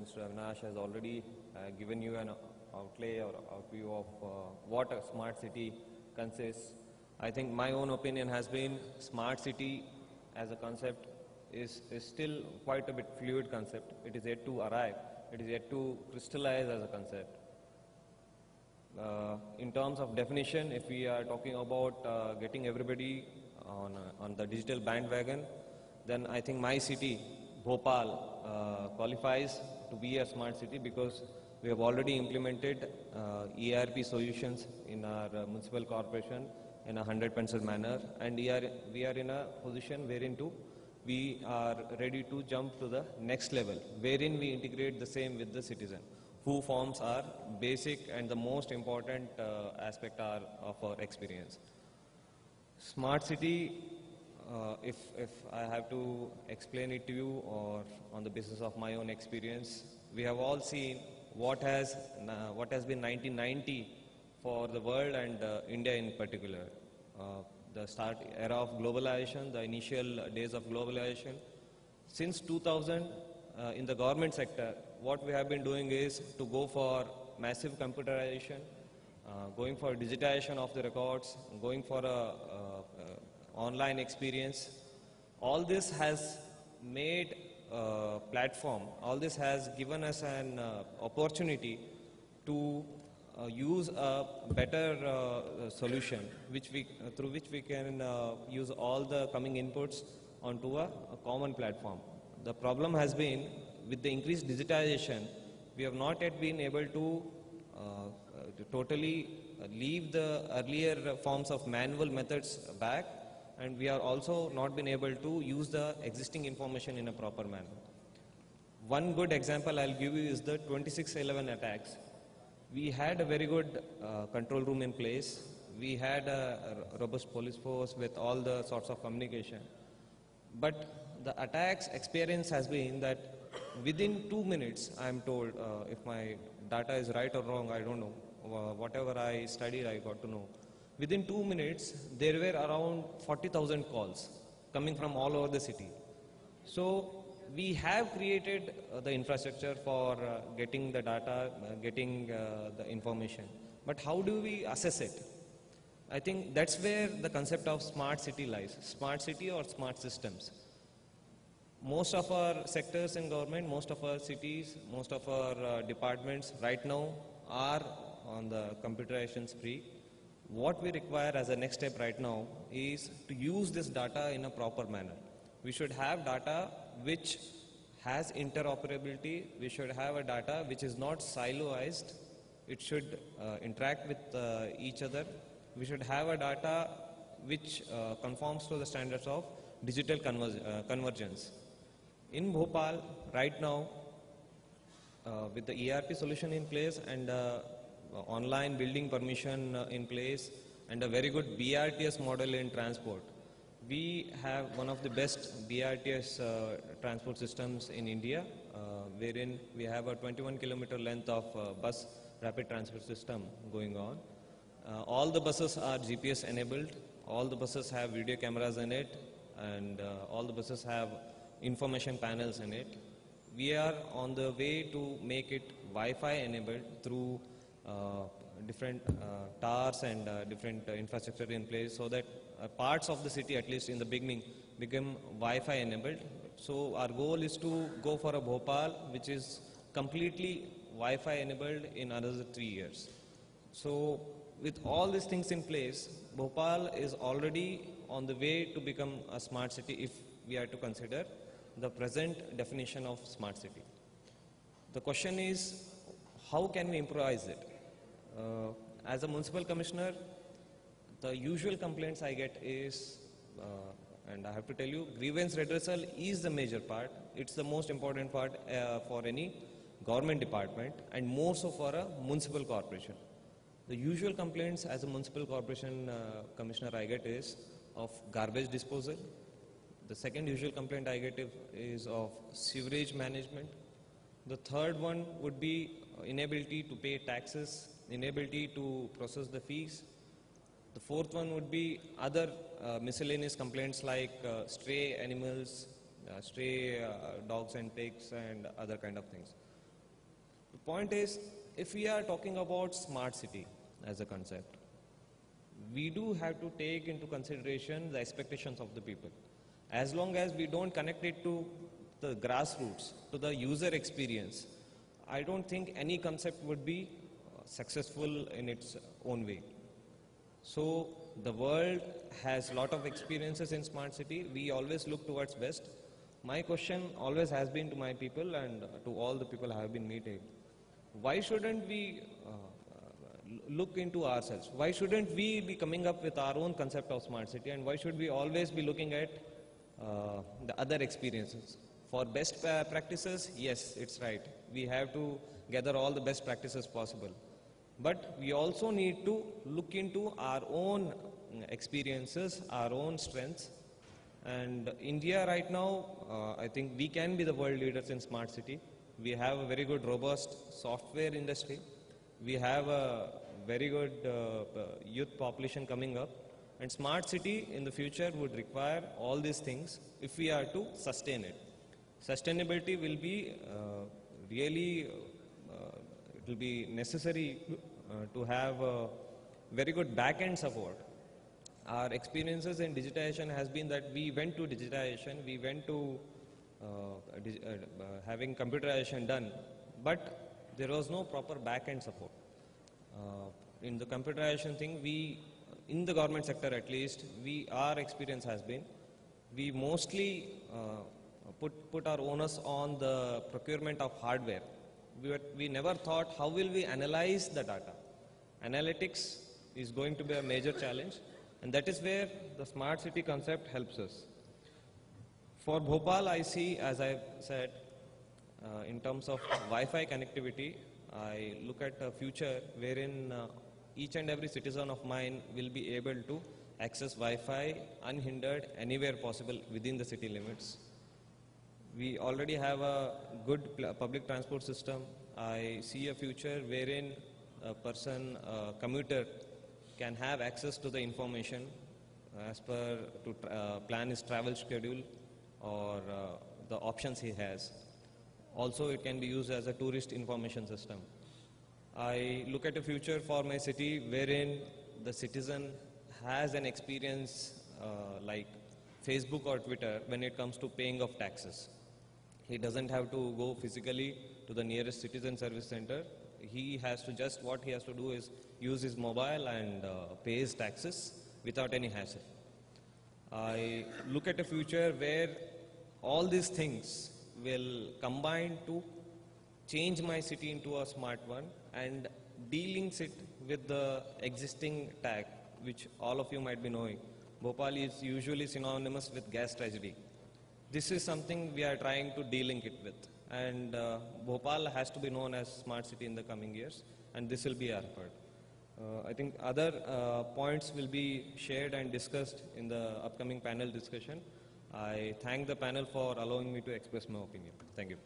Mr. Avinash has already given you an outlay or overview of what a smart city consists. I think my own opinion has been smart city as a concept is still quite a bit fluid concept. It is yet to arrive. It is yet to crystallize as a concept. In terms of definition, if we are talking about getting everybody on the digital bandwagon, then I think my city, Bhopal, qualifies to be a smart city because we have already implemented ERP solutions in our municipal corporation in a 100% manner, and we are in a position wherein we are ready to jump to the next level, wherein we integrate the same with the citizen, who forms our basic and the most important aspect of our experience. Smart city, if I have to explain it to you or on the basis of my own experience, we have all seen what has been 1990 for the world and India in particular. The start era of globalization, the initial days of globalization. Since 2000, in the government sector, what we have been doing is to go for massive computerization, going for digitization of the records, going for a online experience. All this has made platform, all this has given us an opportunity to use a better solution through which we can use all the coming inputs onto a common platform. The problem has been with the increased digitization, we have not yet been able to totally leave the earlier forms of manual methods back, and we are also not been able to use the existing information in a proper manner. One good example I'll give you is the 2611 attacks. We had a very good control room in place. We had a robust police force with all the sorts of communication. But the attacks experience has been that within 2 minutes, I'm told, if my data is right or wrong, I don't know. Whatever I studied, I got to know. Within 2 minutes, there were around 40,000 calls coming from all over the city. So we have created the infrastructure for getting the data, getting the information. But how do we assess it? I think that's where the concept of smart city lies. Smart city or smart systems. Most of our sectors in government, most of our cities, most of our departments right now are on the computerization spree. What we require as a next step right now is to use this data in a proper manner. We should have data which has interoperability. We should have a data which is not siloized. It should interact with each other. We should have a data which conforms to the standards of digital convergence. In Bhopal, right now, with the ERP solution in place and online building permission in place and a very good BRTS model in transport, we have one of the best BRTS transport systems in India, wherein we have a 21-kilometer length of bus rapid transport system going on. All the buses are GPS enabled, all the buses have video cameras in it, and all the buses have information panels in it. We are on the way to make it Wi-Fi enabled through different towers and different infrastructure in place, so that parts of the city, at least in the beginning, become Wi-Fi enabled. So our goal is to go for a Bhopal which is completely Wi-Fi enabled in another 3 years. So with all these things in place, Bhopal is already on the way to become a smart city if we are to consider the present definition of smart city. The question is, how can we improvise it? As a municipal commissioner, the usual complaints I get is, and I have to tell you, grievance redressal is the major part. It's the most important part for any government department, and more so for a municipal corporation. The usual complaints as a municipal corporation commissioner I get is of garbage disposal. The second usual complaint I get is of sewerage management. The third one would be inability to pay taxes, inability to process the fees. The fourth one would be other miscellaneous complaints like stray animals, stray dogs and pigs and other kind of things. The point is, if we are talking about smart city as a concept, we do have to take into consideration the expectations of the people. As long as we don't connect it to the grassroots, to the user experience, I don't think any concept would be successful in its own way. So the world has a lot of experiences in smart city. We always look towards west. My question always has been to my people and to all the people I have been meeting, why shouldn't we look into ourselves? Why shouldn't we be coming up with our own concept of smart city, and why should we always be looking at the other experiences? For best practices, yes, it's right. We have to gather all the best practices possible. But we also need to look into our own experiences, our own strengths. And India right now, I think we can be the world leaders in smart city. We have a very good, robust software industry. We have a very good youth population coming up. And smart city in the future would require all these things if we are to sustain it. Sustainability will be really, it will be necessary to have very good back-end support. Our experiences in digitization has been that we went to digitization, we went to having computerization done, but there was no proper back-end support. In the computerization thing, in the government sector at least, our experience has been, we mostly put our onus on the procurement of hardware. We never thought how will we analyze the data. Analytics is going to be a major challenge, and that is where the smart city concept helps us. For Bhopal, I see, as I said, in terms of Wi-Fi connectivity, I look at a future wherein each and every citizen of mine will be able to access Wi-Fi unhindered anywhere possible within the city limits. We already have a good public transport system. I see a future wherein a person, a commuter, can have access to the information as per to plan his travel schedule or the options he has. Also, it can be used as a tourist information system. I look at a future for my city wherein the citizen has an experience like Facebook or Twitter when it comes to paying of taxes. He doesn't have to go physically to the nearest citizen service center. He has to just, what he has to do is use his mobile and pay his taxes without any hassle. I look at a future where all these things will combine to change my city into a smart one and de-links it with the existing tag, which all of you might be knowing. Bhopal is usually synonymous with gas tragedy. This is something we are trying to de-link it with. And Bhopal has to be known as smart city in the coming years, and this will be our part. I think other points will be shared and discussed in the upcoming panel discussion. I thank the panel for allowing me to express my opinion. Thank you.